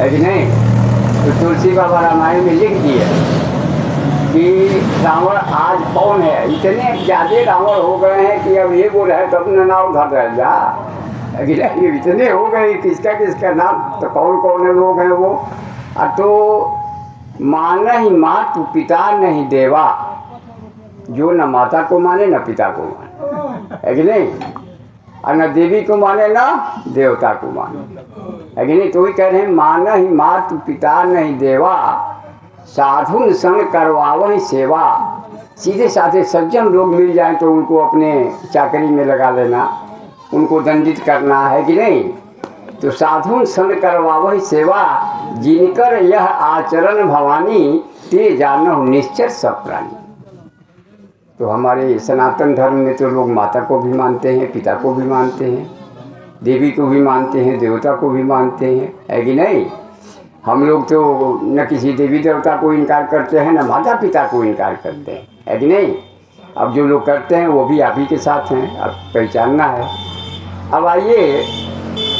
है कि नहीं। तो तुलसी बाबा रामायण में लिख दिया कि रावण आज कौन है, इतने ज़्यादा रावण हो गए हैं कि अब ये वो रहे तो अपना नाम धर रह जा, ये इतने हो गए किसका किसका नाम, तो कौन कौन है लोग हैं वो। तो माना ही मातु पिता नहीं देवा, जो न माता को माने न पिता को माने, है कि नहीं, और न देवी को माने न देवता को माने, है कि नहीं। तो ही कह रहे हैं माना ही मातु पिता नहीं देवा, साधुन संग करवावहि सेवा। सीधे साधे सज्जन लोग मिल जाएं तो उनको अपने चाकरी में लगा लेना, उनको दंडित करना, है कि नहीं। तो साधुन संग करवावहि सेवा, जिनकर यह आचरण भवानी, ते जानहु निश्चर सब प्राणी। तो हमारे सनातन धर्म में तो लोग माता को भी मानते हैं, पिता को भी मानते हैं, देवी को भी मानते हैं, देवता को भी मानते हैं, है कि नहीं। हम लोग तो न किसी देवी देवता को इनकार करते हैं, न माता पिता को इनकार करते हैं, है कि नहीं। अब जो लोग करते हैं वो भी आप ही के साथ हैं, अब पहचानना है। अब आइए,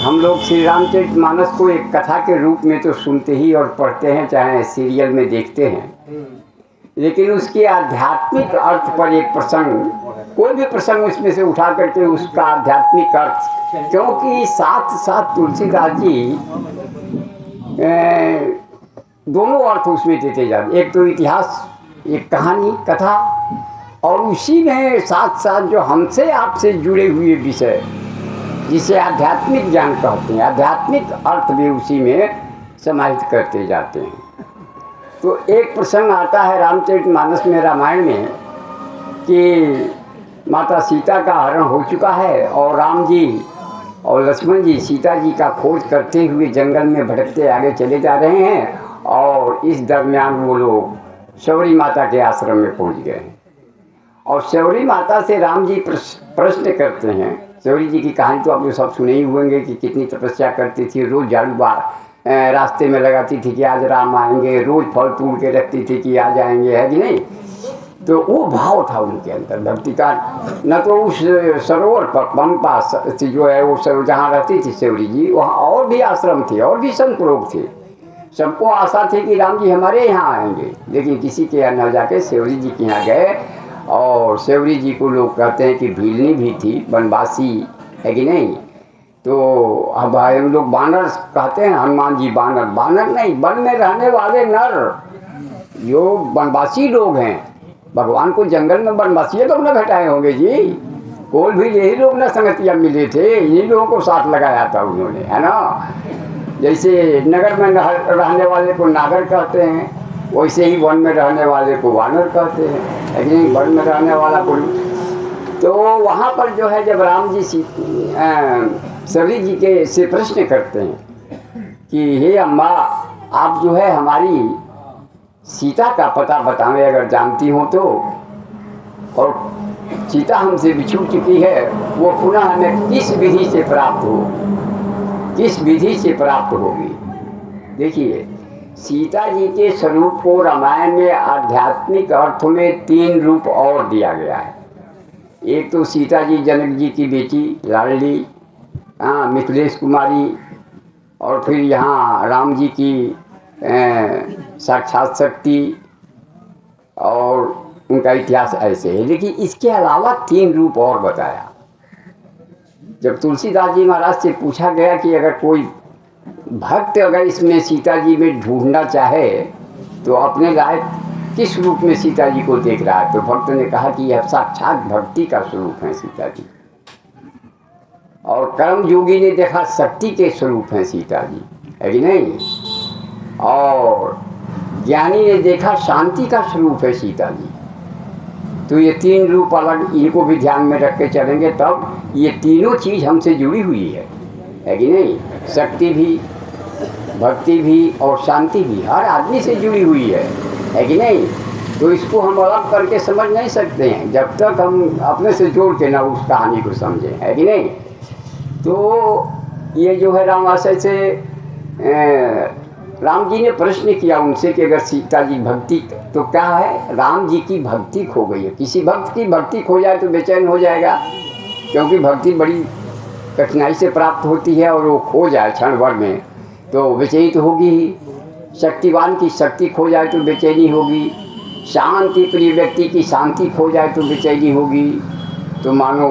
हम लोग श्री रामचरितमानस को एक कथा के रूप में तो सुनते ही और पढ़ते हैं, चाहे सीरियल में देखते हैं, लेकिन उसके आध्यात्मिक अर्थ पर एक प्रसंग, कोई भी प्रसंग उसमें से उठा करके उसका आध्यात्मिक अर्थ, क्योंकि साथ साथ तुलसीदास जी दोनों अर्थ उसमें देते जाते, एक तो इतिहास, एक कहानी कथा, और उसी में साथ साथ जो हमसे आपसे जुड़े हुए विषय, जिसे आध्यात्मिक ज्ञान कहते हैं, आध्यात्मिक अर्थ भी उसी में समाहित करते जाते हैं। तो एक प्रसंग आता है रामचरितमानस में, रामायण में, कि माता सीता का हरण हो चुका है और राम जी और लक्ष्मण जी सीता जी का खोज करते हुए जंगल में भटकते आगे चले जा रहे हैं, और इस दरमियान वो लोग शबरी माता के आश्रम में पहुंच गए। और शबरी माता से राम जी प्रश्न करते हैं। शबरी जी की कहानी तो आप लोग सब सुने ही होंगे कि कितनी तपस्या करती थी, रोज़ झाड़ू रास्ते में लगाती थी कि आज राम आएंगे, रोज़ फल तोड़ के रखती थी कि आ जाएंगे, है कि नहीं। तो वो भाव था उनके अंदर भक्ति का। न तो उस सरोवर पर पंपा जो है वो सरोवर जहाँ रहती थी शबरी जी, वहाँ और भी आश्रम थे और भी संत लोग थे, सबको आशा थी कि राम जी हमारे यहाँ आएंगे, लेकिन किसी के यहाँ न जाके शबरी जी के यहाँ गए। और शबरी जी को लोग कहते हैं कि भीलनी भी थी, वनवासी, है कि नहीं। तो अब हम लोग बानर कहते हैं, हनुमान जी बानर, बानर नहीं, वन में रहने वाले नर जो वनवासी लोग हैं। भगवान को जंगल में वनवासी लोग न भेटाए होंगे जी, कोल भी यही लोग न संगतिया मिले थे, इन्हीं लोगों को साथ लगाया था उन्होंने, है ना। जैसे नगर में रहने वाले को नागर कहते हैं, वैसे ही वन में रहने वाले को वानर कहते हैं, लेकिन वन में रहने वाला को। तो वहाँ पर जो है जब राम जी शबरी जी के से प्रश्न करते हैं कि हे अम्मा, आप जो है हमारी सीता का पता बतावें अगर जानती हो तो, और सीता हमसे बिछुड़ चुकी है, वो पुनः हमें किस विधि से प्राप्त हो, किस विधि से प्राप्त होगी। देखिए, सीता जी के स्वरूप को रामायण में आध्यात्मिक अर्थ में 3 रूप और दिया गया है। एक तो सीता जी जनक जी की बेटी लाडली, मिथिलेश कुमारी, और फिर यहाँ राम जी की साक्षात शक्ति, और उनका इतिहास ऐसे है। लेकिन इसके अलावा 3 रूप और बताया। जब तुलसीदास जी महाराज से पूछा गया कि अगर कोई भक्त अगर इसमें सीता जी में ढूंढना चाहे तो अपने लायक किस रूप में सीता जी को देख रहा है, तो भक्त ने कहा कि यह साक्षात भक्ति का स्वरूप है सीता जी, और कर्म योगी ने देखा शक्ति के स्वरूप हैं सीता जी, है कि नहीं, और ज्ञानी ने देखा शांति का स्वरूप है सीता जी। तो ये 3 रूप अलग, इनको भी ध्यान में रख के चलेंगे तब ये तीनों चीज़ हमसे जुड़ी हुई है कि नहीं। शक्ति भी, भक्ति भी और शांति भी हर आदमी से जुड़ी हुई है कि नहीं। तो इसको हम अलग करके समझ नहीं सकते हैं जब तक हम अपने से जोड़ के ना उस कहानी को समझें, है कि नहीं। तो ये जो है रामाशय से राम जी ने प्रश्न किया उनसे कि अगर सीता जी भक्ति, तो क्या है, राम जी की भक्ति खो गई है। किसी भक्त की भक्ति खो जाए तो बेचैन हो जाएगा, क्योंकि भक्ति बड़ी कठिनाई से प्राप्त होती है और वो खो जाए क्षण भर में तो बेचैनी तो होगी ही। शक्तिवान की शक्ति खो जाए तो बेचैनी होगी। शांति प्रिय व्यक्ति की शांति खो जाए तो बेचैनी होगी। तो मानो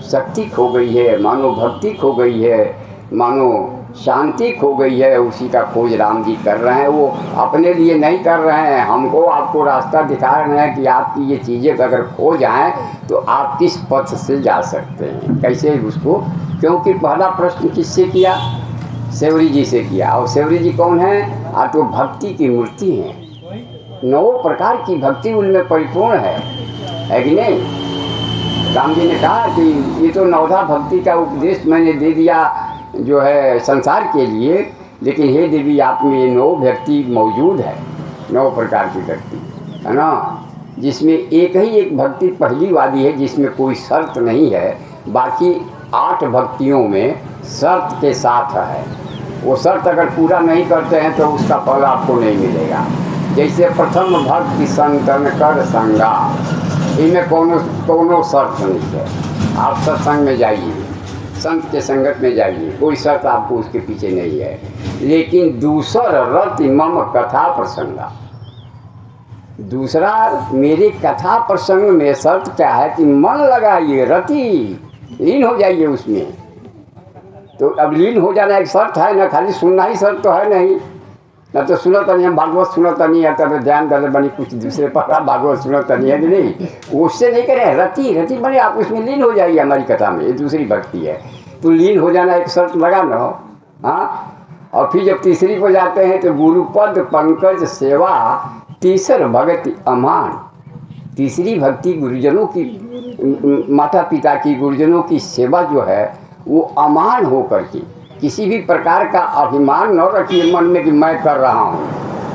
शक्ति खो गई है, मानो भक्ति खो गई है, मानो शांति खो गई है, उसी का खोज राम जी कर रहे हैं। वो अपने लिए नहीं कर रहे हैं, हमको आपको रास्ता दिखा रहे हैं कि आपकी ये चीज़ें अगर खो जाएं तो आप किस पथ से जा सकते हैं, कैसे उसको। क्योंकि पहला प्रश्न किससे किया? सेवरी जी से किया। और सेवरी जी कौन है? आप तो भक्ति की मूर्ति हैं, 9 प्रकार की भक्ति उनमें परिपूर्ण है कि नहीं? राम जी ने कहा कि ये तो 9धा भक्ति का उपदेश मैंने दे दिया जो है संसार के लिए, लेकिन हे देवी आप में ये 9 भक्ति मौजूद है, 9 प्रकार की भक्ति है ना, जिसमें एक ही एक भक्ति पहली वाली है जिसमें कोई शर्त नहीं है। बाकी 8 भक्तियों में शर्त के साथ है। वो शर्त अगर पूरा नहीं करते हैं तो उसका फल आपको नहीं मिलेगा। जैसे प्रथम भक्ति संतन कर संगा, इनमें कोनो शर्त नहीं है। आप सत्संग में जाइए, संत के संगत में जाइए, कोई शर्त आपको उसके पीछे नहीं है। लेकिन दूसर रति मम कथा प्रसंगा, दूसरा मेरे कथा प्रसंग में शर्त क्या है कि मन लगाइए, रति लीन हो जाइए उसमें। तो अब लीन हो जाना एक शर्त है ना, खाली सुनना ही शर्त तो है नहीं। न तो सुनो तो नहीं, हम भागवत सुनो तो नहीं है, तब ध्यान दले बनी कुछ दूसरे पर भागवत सुनो तो नहीं है कि नहीं, उससे नहीं करें। रति बने आप उसमें लीन हो जाइए हमारी कथा में, ये दूसरी भक्ति है। तो लीन हो जाना एक शर्त लगा ना। हाँ, और फिर जब तीसरी को जाते हैं तो गुरुपद पंकज सेवा तीसर भक्ति अमान। तीसरी भक्ति गुरुजनों की, माता पिता की, गुरुजनों की सेवा जो है वो अमान हो करके, किसी भी प्रकार का अभिमान न रखिए मन में कि मैं कर रहा हूँ,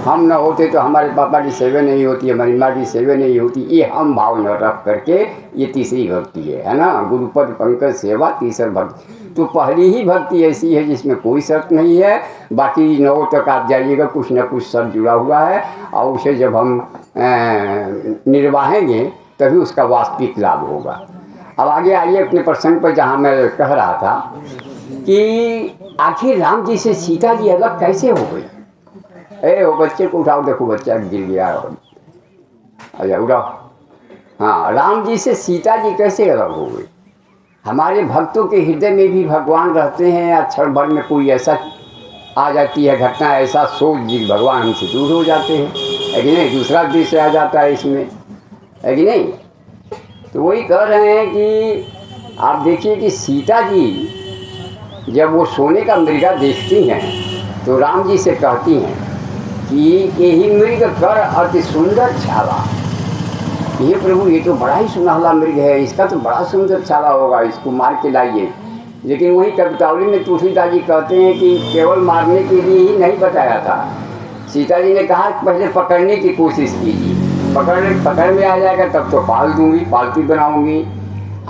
हम न होते तो हमारे पापा की सेवा नहीं होती, हमारी माँ की सेवा नहीं होती, ये हम भाव न रख करके ये तीसरी भक्ति है ना, गुरुपद पंकज सेवा तीसर भक्ति। तो पहली ही भक्ति ऐसी है जिसमें कोई शर्त नहीं है। बाकी 9 तक आप जाइएगा, कुछ न कुछ शर्त जुड़ा हुआ है, और उसे जब हम निर्वाहेंगे तभी उसका वास्तविक लाभ होगा। अब आगे आइए अपने प्रसंग पर, जहाँ मैं कह रहा था कि आखिर राम जी से सीता जी अलग कैसे हो गई। वो बच्चे को उठाओ, देखो बच्चा गिर गया, अच्छा उठाओ। हाँ, राम जी से सीता जी कैसे अलग हो गई। हमारे भक्तों के हृदय में भी भगवान रहते हैं, या क्षण भर में कोई ऐसा आ जाती है घटना, ऐसा सोच जी भगवान हमसे दूर हो जाते हैं, है कि नहीं, दूसरा दृश्य आ जाता है इसमें, है कि नहीं। तो वही कह रहे हैं कि आप देखिए कि सीता जी जब वो सोने का मृगा देखती हैं तो राम जी से कहती हैं कि यही मृग कर अति सुंदर छाला। ये प्रभु, ये तो बड़ा ही सुनहला मृग है, इसका तो बड़ा सुंदर छाला होगा, इसको मार के लाइए। लेकिन वही कवितावली में तुलसीदास जी कहते हैं कि केवल मारने के लिए ही नहीं बताया था। सीता जी ने कहा पहले पकड़ने की कोशिश कीजिए, पकड़ में आ जाएगा तब तो पाल दूंगी, पालतू बनाऊंगी,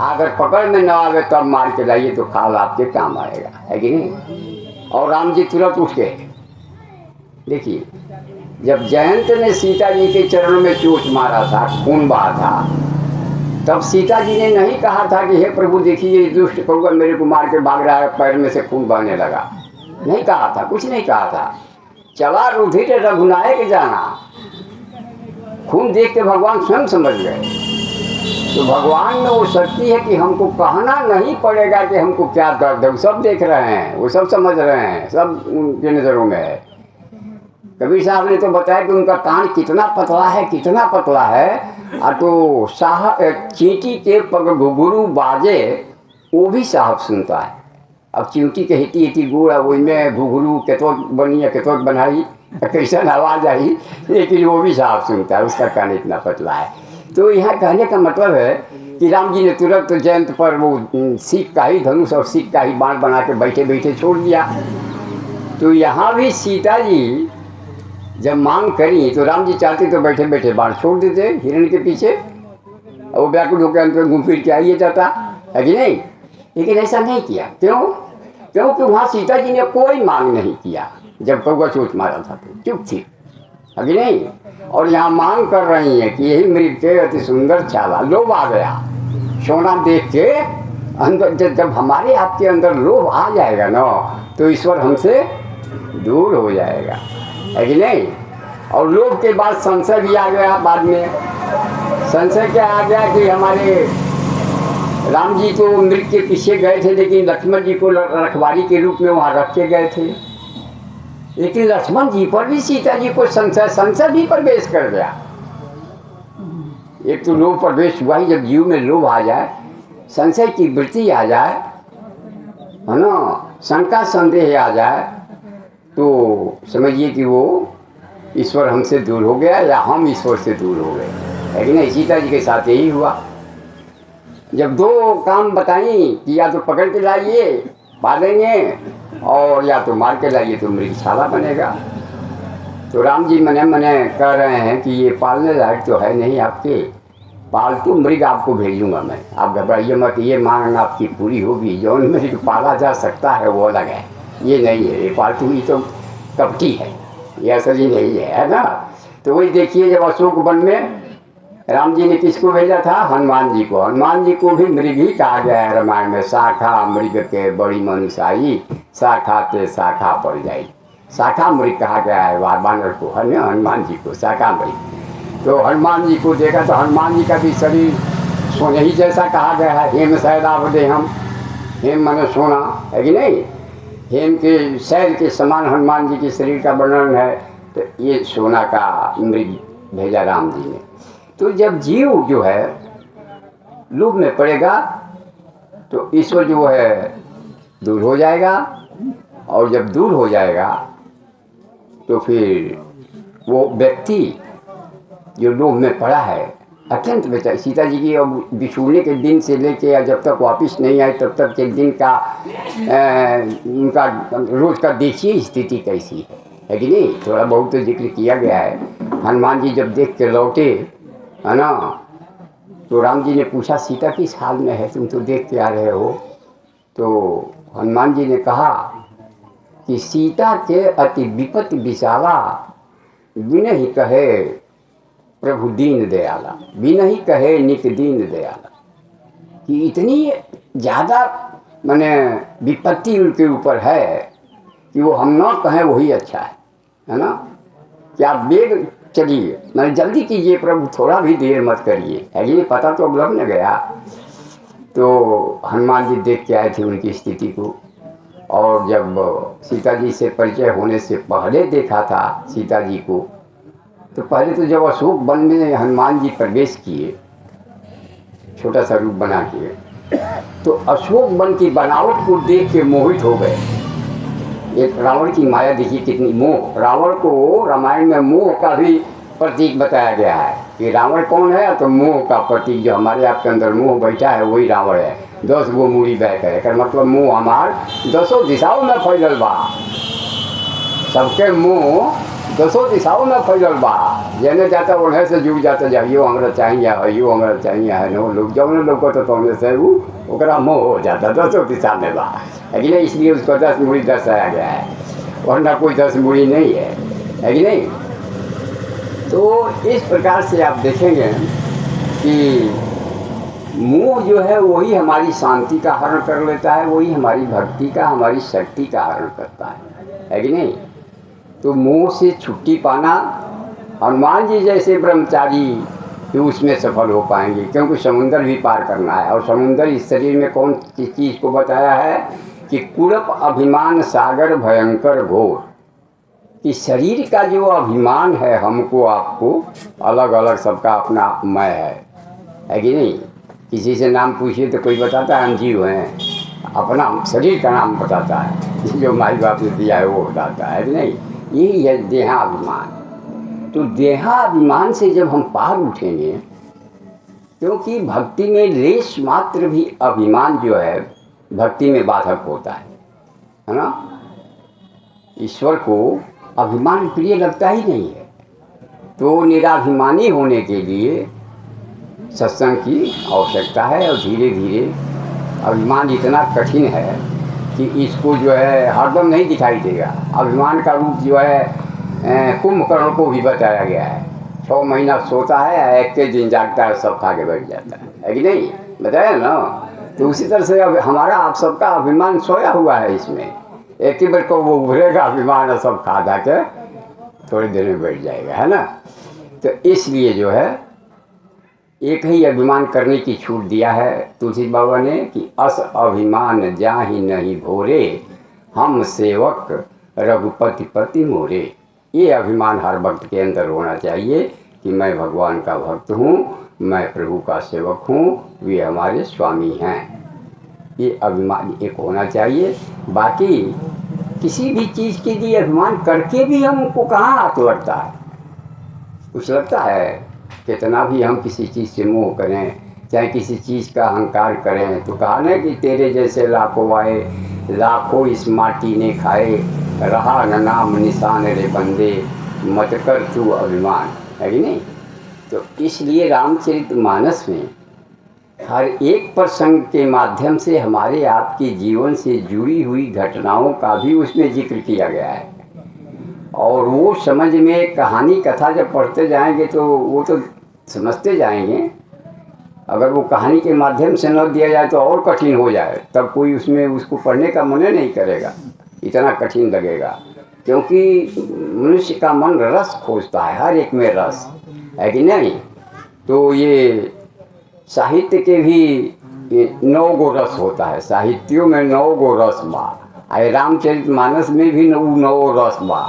अगर पकड़ में न आवे तब मार के लाइए तो खाल आपके काम आएगा, है कि नहीं। और राम जी तुरंत उठ गए। देखिए, जब जयंत ने सीता जी के चरणों में चोट मारा था, खून बहा था, तब सीता जी ने नहीं कहा था कि हे प्रभु देखिए ये दुष्ट कौआ मेरे को मार के भाग रहा है, पैर में से खून बहने लगा, नहीं कहा था, कुछ नहीं कहा था। चला रुधिर रघुनायक जाना, खून देख के भगवान स्वयं समझ गए। तो भगवान में वो शक्ति है कि हमको कहना नहीं पड़ेगा कि हमको क्या दर्द है, वो सब देख रहे हैं, वो सब समझ रहे हैं, सब उनके नज़रों में है। कबीर साहब ने तो बताया कि उनका कान कितना पतला है, कितना पतला है, और तो चींटी के पग घुघरू बाजे वो भी साहब सुनता है। अब चींटी के हिती हिती गुड़ है, वही में घुघरू केतो बनी है, केतो बनाई, कैसा आवाज़ आई, लेकिन वो भी साहब सुनता है, उसका कान इतना पतला है। तो यहाँ कहने का मतलब है कि राम जी ने तुरंत तो जयंत पर वो सीख का ही धनुष और सीख का ही बाण बना के बैठे बैठे छोड़ दिया। तो यहाँ भी सीता जी जब मांग करी तो राम जी चाहते तो बैठे बैठे बाण छोड़ देते हिरण के पीछे, और वो व्याकुल होकर अंत में घूम फिर के आइए जाता, है कि नहीं। लेकिन ऐसा नहीं किया, क्यों? क्योंकि वहाँ सीता जी ने कोई मांग नहीं किया। जब कौआ चोट मारा था तो चुप थी, है कि नहीं। और यहाँ मांग कर रही है कि यही मृग के अति सुंदर छाला, लोभ आ गया सोना देख के अंदर। जब हमारे आपके अंदर लोभ आ जाएगा ना तो ईश्वर हमसे दूर हो जाएगा, है कि नहीं। और लोभ के बाद संशय भी आ गया। बाद में संशय क्या आ गया कि हमारे राम जी तो मृग के पीछे गए थे, लेकिन लक्ष्मण जी को रखवारी के रूप में वहाँ रख के गए थे। लेकिन लक्ष्मण जी पर भी सीता जी को संशय भी प्रवेश कर गया। एक तो लोभ प्रवेश हुआ ही, जब जीव में लोभ आ जाए, संशय की वृत्ति आ जाए, है ना, शंका संदेह आ जाए, तो समझिए कि वो ईश्वर हमसे दूर हो गया या हम ईश्वर से दूर हो गए, है कि नहीं। सीता जी के साथ यही हुआ। जब दो काम बताई कि या तो पकड़ के लाइए पालेंगे, और या तो मार के लाइए तो मृगशाला बनेगा, तो राम जी मने मने कह रहे हैं कि ये पालने लायक तो है नहीं आपके, पालतू मृग आपको भेजूंगा मैं, आप घबराइए मत, ये मांग आपकी पूरी होगी। जौन मृग पाला जा सकता है वो अलग है, ये नहीं है, ये पालतू ही तो कपटी है, ये असली नहीं है ना। तो वही देखिए, जब अशोक वन में राम जी ने किसको भेजा था? हनुमान जी को। हनुमान जी को भी मृग ही कहा गया है रामायण में। शाखा मृग के बड़ी मनुषाई, शाखा ते शाखा पड़ जाई। शाखा मृग कहा गया है वानर को, है ना, हनुमान जी को शाखा मृग। तो हनुमान जी को देखा तो हनुमान जी का भी शरीर सोने ही जैसा कहा गया है। हेम शैलावदे हम, हेम माने सोना, है कि नहीं। हेम के शैल के समान हनुमान जी के शरीर का वर्णन है। तो ये सोना का मृग भेजा राम जी ने। तो जब जीव जो है लोभ में पड़ेगा तो ईश्वर जो है दूर हो जाएगा, और जब दूर हो जाएगा तो फिर वो व्यक्ति जो लोभ में पड़ा है अत्यंत बेचारी। सीता जी की अब बिछुड़ने के दिन से लेके जब तक वापस नहीं आए तब तक के दिन का उनका रोज का देखिए स्थिति कैसी है कि नहीं। थोड़ा बहुत तो जिक्र किया गया है। हनुमान जी जब देख के लौटे, है ना, तो राम जी ने पूछा सीता किस हाल में है, तुम तो देख के आ रहे हो। तो हनुमान जी ने कहा कि सीता के अति विपत्ति विशाला, बिन ही कहे प्रभु दीन दयाला, बिन ही कहे निक दीन दयाला। कि इतनी ज़्यादा माने विपत्ति उनके ऊपर है कि वो हम ना कहें वही अच्छा है ना। कि आप बेग चलिए, मैंने जल्दी कीजिए प्रभु, थोड़ा भी देर मत करिए, है ये पता तो अब लग न गया। तो हनुमान जी देख के आए थे उनकी स्थिति को। और जब सीता जी से परिचय होने से पहले देखा था सीता जी को, तो पहले तो जब अशोक वन में हनुमान जी प्रवेश किए छोटा सा रूप बना के, तो अशोक वन की बनावट को देख के मोहित हो गए। एक रावण की माया देखिए कितनी मोह। रावण को रामायण में मोह का भी प्रतीक बताया गया है कि रावण कौन है, तो मोह का प्रतीक। जो हमारे आपके अंदर मोह बैठा है वही रावण है। 10 गो मूड़ी बैठ है कर मतलब मोह हमार 10 दिशाओं में फैलल बा। सबके मुँह 10 दिशाओं में फैलल बा। जेने जाता ओढ़े से जुड़ जाता जाइयो हमरा चाहिए, अयो हमरा चाहिए, है नो लोग जब लोग को तो हमने से वो ओकरा मोह हो जाता 10 दिशा में बा, है कि नहीं। इसलिए उसको 10 मूड़ी दर्शाया गया है, वरना कोई 10 मूड़ी नहीं है कि नहीं। तो इस प्रकार से आप देखेंगे कि मोह जो है वही हमारी शांति का हरण कर लेता है, वही हमारी भक्ति का, हमारी शक्ति का हरण करता है कि नहीं। तो मोह से छुट्टी पाना, हनुमान जी जैसे ब्रह्मचारी कि उसमें सफल हो पाएंगे, क्योंकि समुंदर भी पार करना है। और समुंदर इस शरीर में कौन किस चीज़ को बताया है कि कुड़प अभिमान सागर भयंकर घोर। कि शरीर का जो अभिमान है हमको आपको अलग अलग सबका अपना मैं है कि नहीं। किसी से नाम पूछिए तो कोई बताता है हम जीव हैं, अपना शरीर का नाम बताता है, जो माई बाप ने दिया है वो बताता है कि नहीं। यही है देहाभिमान। तो देहाभिमान से जब हम पार उठेंगे, क्योंकि भक्ति में लेश मात्र भी अभिमान जो है भक्ति में बाधक होता है ना। ईश्वर को अभिमान प्रिय लगता ही नहीं है। तो निराभिमानी होने के लिए सत्संग की आवश्यकता है। और धीरे धीरे अभिमान इतना कठिन है कि इसको जो है हरदम नहीं दिखाई देगा। अभिमान का रूप जो है कुंभकर्ण को भी बताया गया है। 6 महीना सोता है, एक के दिन जागता है, सब खा के बैठ जाता है कि नहीं, बताया ना। तो उसी तरह से अब हमारा आप सबका अभिमान सोया हुआ है इसमें एक ही बार को वो उभरेगा अभिमान और सब खा धा के थोड़ी देर में बैठ जाएगा, है ना। तो इसलिए जो है एक ही अभिमान करने की छूट दिया है तुलसी बाबा ने कि अस अभिमान जाहि नहीं भोरे, हम सेवक रघुपति पति मोरे। ये अभिमान हर भक्त के अंदर होना चाहिए कि मैं भगवान का भक्त हूँ, मैं प्रभु का सेवक हूँ, वे हमारे स्वामी हैं। ये अभिमान एक होना चाहिए। बाकी किसी भी चीज़ के लिए अभिमान करके भी हमको कहाँ हाथ लगता है, कुछ लगता है। कितना भी हम किसी चीज़ से मोह करें, चाहे किसी चीज़ का अहंकार करें, तो कहा ना कि तेरे जैसे लाखों आए, लाखों इस माटी ने खाए, रहा न नाम निशान रे बंदे, मत कर तू अभिमान, है कि नहीं। तो इसलिए रामचरितमानस में हर एक प्रसंग के माध्यम से हमारे आपके जीवन से जुड़ी हुई घटनाओं का भी उसमें जिक्र किया गया है। और वो समझ में कहानी कथा जब पढ़ते जाएंगे तो वो तो समझते जाएंगे। अगर वो कहानी के माध्यम से न दिया जाए तो और कठिन हो जाए, तब कोई उसमें उसको पढ़ने का मन नहीं करेगा, इतना कठिन लगेगा। क्योंकि मनुष्य का मन रस खोजता है, हर एक में रस है कि नहीं। तो ये साहित्य के भी 9 गो रस होता है, साहित्यों में 9 गो रस बा, अरे रामचरितमानस में भी 9 रस बा,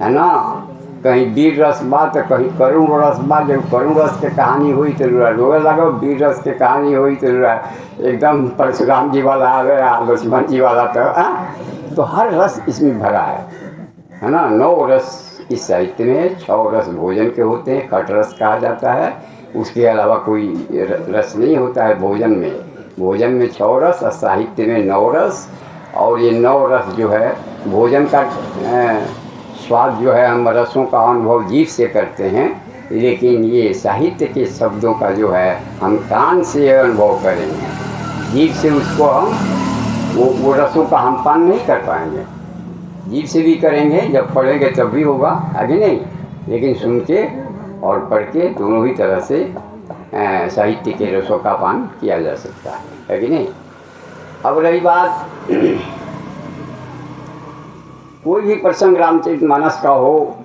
है ना। कहीं वीर रस बा तो कहीं करुण रस बा। जब करुण रस के कहानी हुई तो रोए लगो, वीर रस के कहानी हुई तो एकदम परशुराम जी वाला आ गया, लक्ष्मण जी वाला। तो हर रस इसमें भरा है ना। 9 रस इस साहित्य में, 6 रस भोजन के होते हैं, खट रस कहा जाता है। उसके अलावा कोई रस नहीं होता है भोजन में। भोजन में 6 रस और साहित्य में 9 रस। और ये 9 रस जो है भोजन का स्वाद जो है हम रसों का अनुभव जीभ से करते हैं, लेकिन ये साहित्य के शब्दों का जो है हम कान से अनुभव करेंगे। जीभ से उसको हम वो रसों का हम पान नहीं कर पाएंगे। जीभ से भी करेंगे, जब पढ़ेंगे तब भी होगा, आगे नहीं। लेकिन सुन के और पढ़ के दोनों ही तरह से साहित्य के रसों का पान किया जा सकता है कि नहीं। अब रही बात कोई भी प्रसंग रामचरितमानस का हो,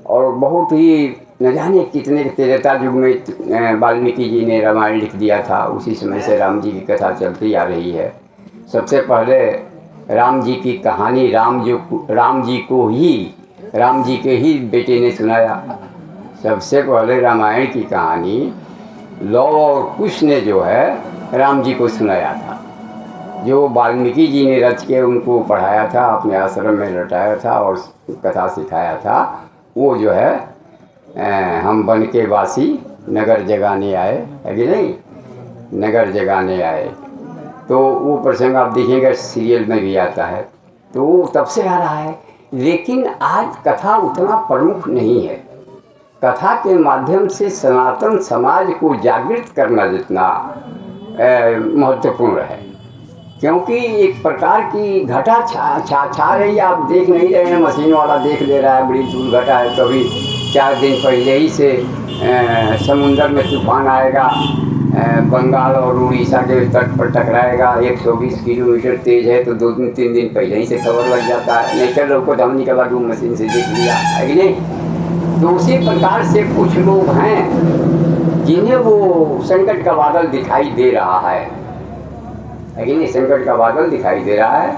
और बहुत ही न जाने कितने त्रेता युग में वाल्मीकि जी ने रामायण लिख दिया था, उसी समय से राम जी की कथा चलती आ रही है। सबसे पहले राम जी की कहानी राम जी के ही बेटे ने सुनाया। सबसे पहले रामायण की कहानी लव और कुश ने जो है राम जी को सुनाया था, जो वाल्मीकि जी ने रच के उनको पढ़ाया था, अपने आश्रम में लौटाया था और कथा सिखाया था। वो जो है हम बन के वासी नगर जगाने आए, है कि नहीं, नगर जगाने आए। तो वो प्रसंग आप देखिएगा सीरियल में भी आता है, तो वो तब से आ रहा है। लेकिन आज कथा उतना प्रमुख नहीं है। कथा के माध्यम से सनातन समाज को जागृत करना जितना महत्वपूर्ण है, क्योंकि एक प्रकार की घटा छा रही है। आप देख नहीं रहे हैं, मशीन वाला देख ले रहा है, बड़ी दूर घटा है। कभी 4 दिन पहले ही से समुंदर में तूफान आएगा, बंगाल और उड़ीसा के तट पर टकराएगा, 120 किलोमीटर तेज है, तो 2-3 दिन पहले ही से खबर लग जाता है। नेचर लोग को धमनी के बाद वो मशीन से देख लिया, है कि नहीं। तो उसी प्रकार से कुछ लोग हैं जिन्हें वो संकट का बादल दिखाई दे रहा है कि नहीं, संकट का बादल दिखाई दे रहा है।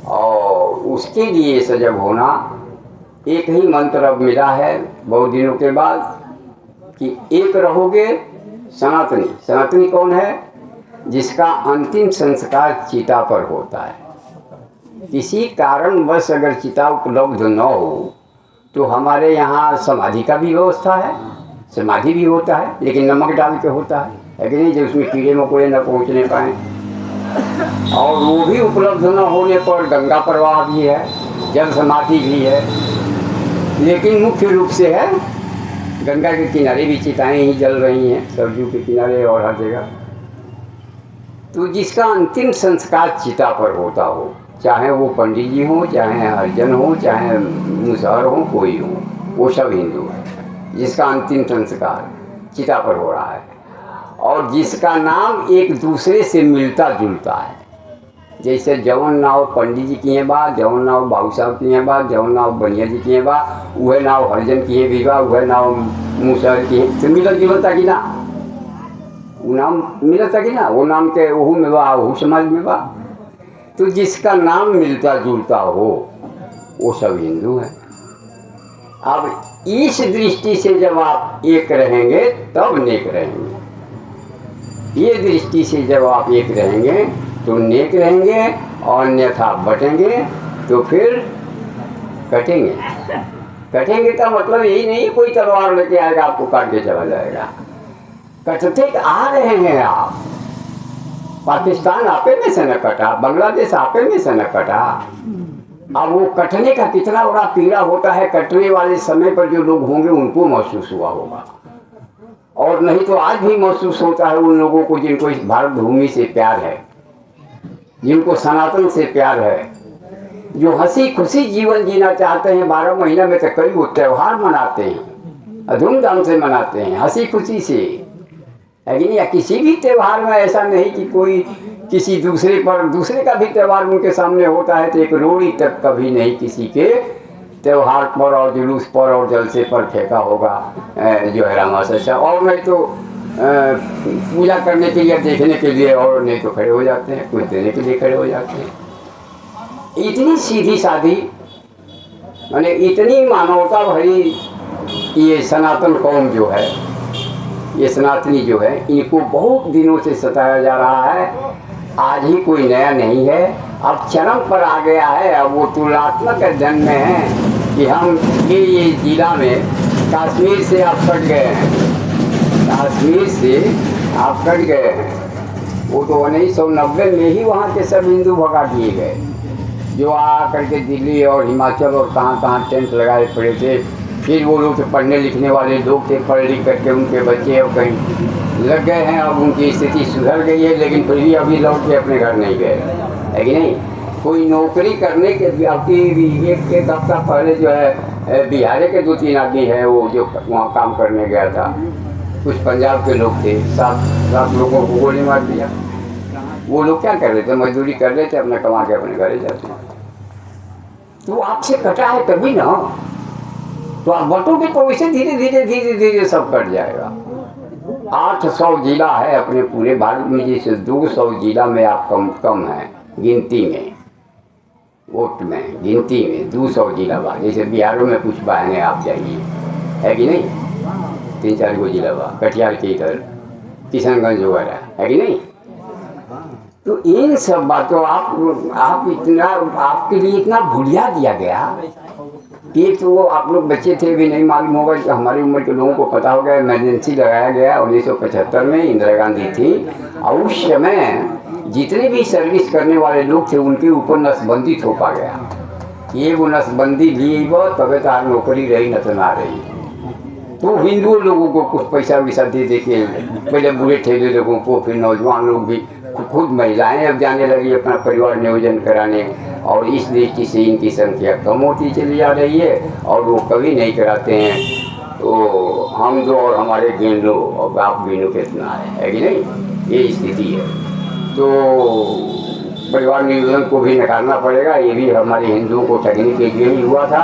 और उसके लिए सजग होना। एक ही मंत्र अब मिला है बहुत दिनों के बाद कि एक रहोगे सनातनी। सनातनी कौन है? जिसका अंतिम संस्कार चिता पर होता है। किसी कारणवश अगर चिता उपलब्ध न हो तो हमारे यहाँ समाधि का भी व्यवस्था है, समाधि भी होता है, लेकिन नमक डाल के होता है कि नहीं, जो उसमें कीड़े मकोड़े न पहुँचने पाएँ। और वो भी उपलब्ध न होने पर गंगा प्रवाह भी है, जल समाधि भी है, लेकिन मुख्य रूप से है गंगा के किनारे भी चिताएँ ही जल रही हैं, सरजू के किनारे और हर जगह। तो जिसका अंतिम संस्कार चिता पर होता हो, चाहे वो पंडित जी हों, चाहे हरिजन हो, चाहे मुसहर हो, कोई हो, वो सब हिंदू है। जिसका अंतिम संस्कार चिता पर हो रहा है और जिसका नाम एक दूसरे से मिलता जुलता है, जैसे जवन नाव पंडित जी किए बा, जवन नाव बाबू साहब किए बा, जवन नाव बनिया जी किए बा, वह नाव हरिजन किए भी बा, वह नाव मूसर किए तो मिलत जुलता कि ना, वो नाम मिलता कि ना, वो नाम के वहू में बा, वहू समाज में बा। तो जिसका नाम मिलता जुलता हो वो सब हिंदू है। अब इस दृष्टि से जब आप एक रहेंगे तब नेक रहेंगे। ये दृष्टि से जब आप एक रहेंगे तो नेक रहेंगे, और अन्यथा बटेंगे तो फिर कटेंगे। कटेंगे का मतलब यही नहीं कोई तलवार लेके आएगा आपको काट के चला जाएगा। कटते आ रहे हैं आप। पाकिस्तान आपे में से न कटा, बांग्लादेश आपे में से न कटा। अब वो कटने का कितना बड़ा पीड़ा होता है, कटने वाले समय पर जो लोग होंगे उनको महसूस हुआ होगा, और नहीं तो आज भी महसूस होता है उन लोगों को जिनको इस भारत भूमि से प्यार है, जिनको सनातन से प्यार है, जो हंसी खुशी जीवन जीना चाहते हैं। 12 महीना में तो कई वो त्यौहार मनाते हैं, धूमधाम से मनाते हैं, हंसी खुशी से, लेकिन या किसी भी त्यौहार में ऐसा नहीं कि कोई किसी दूसरे का भी त्यौहार उनके सामने होता है तो एक रोड़ी तक कभी नहीं किसी के त्यौहार पर और जुलूस पर और जलसे पर फेंका होगा जो है रामाशा। और नहीं तो पूजा करने के लिए, देखने के लिए, और नहीं तो खड़े हो जाते हैं, कुछ देने के लिए खड़े हो जाते हैं। इतनी सीधी सादी, माने इतनी मानवता भरी ये सनातन कौम जो है, ये सनातनी जो है, इनको बहुत दिनों से सताया जा रहा है। आज ही कोई नया नहीं है, अब चरम पर आ गया है। अब वो तुलनात्मक जन्म में है कि हम ये जिला में कश्मीर से आप कट गए हैं, कश्मीर से आप कट गए हैं। वो तो 1990 में ही वहाँ के सब हिंदू भगा दिए गए, जो आ करके दिल्ली और हिमाचल और कहाँ टेंट लगाए पड़े थे। फिर वो लोग तो पढ़ने लिखने वाले लोग थे, पढ़ लिख करके उनके बच्चे अब कहीं लग गए हैं, अब उनकी स्थिति सुधर गई है, लेकिन फिर भी अभी लौट के अपने घर नहीं गए, है कि नहीं। कोई नौकरी करने के एक हफ्ता पहले जो है बिहार के 2-3 आदमी है वो जो वहाँ काम करने गया था, कुछ पंजाब के लोग थे, 7 लोगों को गोली मार दिया। वो लोग क्या कर रहे थे, मजदूरी कर रहे थे, अपने कमा के अपने घरे जाते हैं। तो आपसे कटा है तभी ना, तो आप बटोगे तो वैसे धीरे धीरे सब कट जाएगा। 800 जिला है अपने पूरे भारत में, जैसे 200 जिला में आप कम है गिनती में, वोट में गिनती में 200 जिला बा। जैसे बिहारों में कुछ बहने आप जाइए, है कि नहीं, 3-4 गो जिला बा, कटिहार के इधर किशनगंज वगैरह, है कि नहीं। तो इन सब बातों आप इतना, आपके लिए इतना भूलिया दिया गया कि तो आप लोग बच्चे थे भी नहीं मालूम होगा कि हमारी उम्र के लोगों को पता होगा। इमरजेंसी लगाया गया 1975 में, इंदिरा गांधी थी, और उस समय जितने भी सर्विस करने वाले लोग थे उनके ऊपर नसबंदी थोपा गया। ये वो नसबंदी ली तबे तो आज नौकरी रही न तो ना रही। तो हिंदू लोगों को कुछ पैसा वैसा दे के, पहले बूढ़े ठेले लोगों को, फिर नौजवान लोग भी, खुद महिलाएं अब जाने लगी अपना परिवार नियोजन कराने, और इस दृष्टि से इनकी संख्या कम होती चली जा रही है, और वो कभी नहीं कराते हैं। तो हम दो और हमारे गिन लो, और आप गिनो कितना है कि नहीं, ये स्थिति है। तो परिवार नियोजन को भी नकारना पड़ेगा, ये भी हमारे हिंदुओं को ठगने के लिए ही हुआ था,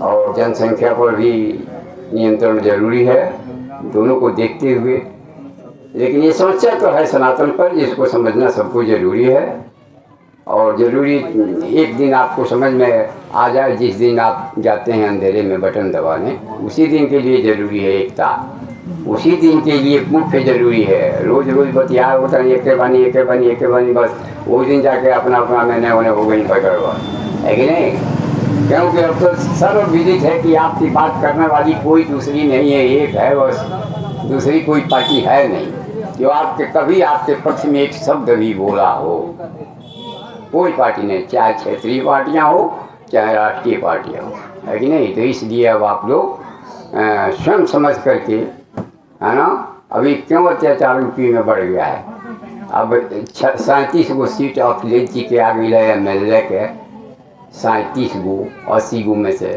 और जनसंख्या पर भी नियंत्रण जरूरी है, दोनों को देखते हुए। लेकिन ये समस्या तो है सनातन पर, जिसको समझना सबको ज़रूरी है, और ज़रूरी एक दिन आपको समझ में आ जाए, जिस दिन आप जाते हैं अंधेरे में बटन दबाने, उसी दिन के लिए ज़रूरी है एकता, उसी दिन के लिए मुख्य ज़रूरी है। रोज़ बतिया होता है एक के बानी बस, वो दिन जाके अपना मैंने उन्हें हो गई पकड़वा, है कि नहीं। क्योंकि अब तो सर्वविदित है कि आपकी बात करने वाली कोई दूसरी नहीं है, एक है बस, दूसरी कोई पार्टी है नहीं जो कभी आपके पक्ष में एक शब्द भी बोला हो। कोई पार्टी नहीं, चाहे क्षेत्रीय पार्टियां हो चाहे राष्ट्रीय पार्टियां हो, है कि नहीं। तो इसलिए अब आप लोग स्वयं समझ करके, है ना, अभी क्यों अत्याचार यूपी में बढ़ गया है। अब 37 गो सीट अखिलेश जी के आ गई है MLA के, 37 गो 80 गो में से,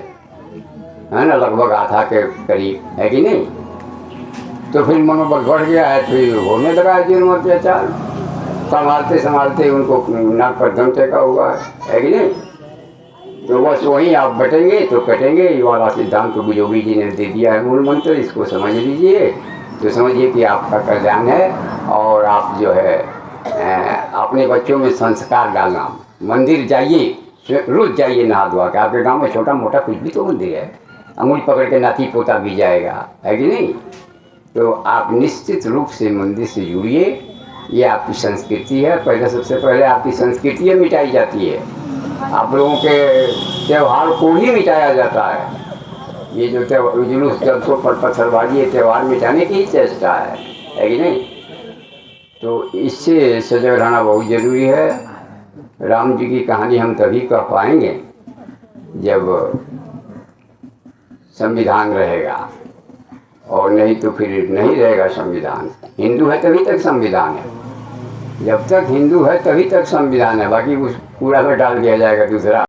है ना, लगभग आधा के करीब, है कि नहीं। तो फिर मनोबल बढ़ गया है, फिर होने लगा है जुर्म अत्याचार। संभालते संभालते उनको नाक पर दम टेका हुआ है कि नहीं। तो बस वहीं आप बटेंगे तो कटेंगे, ये वाला सिद्धांत तो योगी जी ने दे दिया है मूल मंत्र, इसको समझ लीजिए। तो समझिए कि आपका कल्याण है। और आप जो है अपने बच्चों में संस्कार डालना, मंदिर जाइए, रोज जाइए नहा धोआ के। आपके गांव में छोटा मोटा कुछ भी तो मंदिर है, अंगुली पकड़ के नाती पोता भी जाएगा, है कि नहीं। तो आप निश्चित रूप से मंदिर से जुड़िए, ये आपकी संस्कृति है। पहले सबसे पहले आपकी संस्कृति मिटाई जाती है, आप लोगों के त्यौहार को ही मिटाया जाता है। ये जो जुलूस जलसों पर पत्थरबाजी, ये त्यौहार मिटाने की ही चेष्टा है कि नहीं। तो इससे सजग रहना बहुत ज़रूरी है। राम जी की कहानी हम तभी कह पाएंगे जब संविधान रहेगा, और नहीं तो फिर नहीं रहेगा संविधान। हिंदू है तभी तक संविधान है, जब तक हिंदू है तभी तक संविधान है, बाकी उस कूड़ा में डाल दिया जाएगा दूसरा।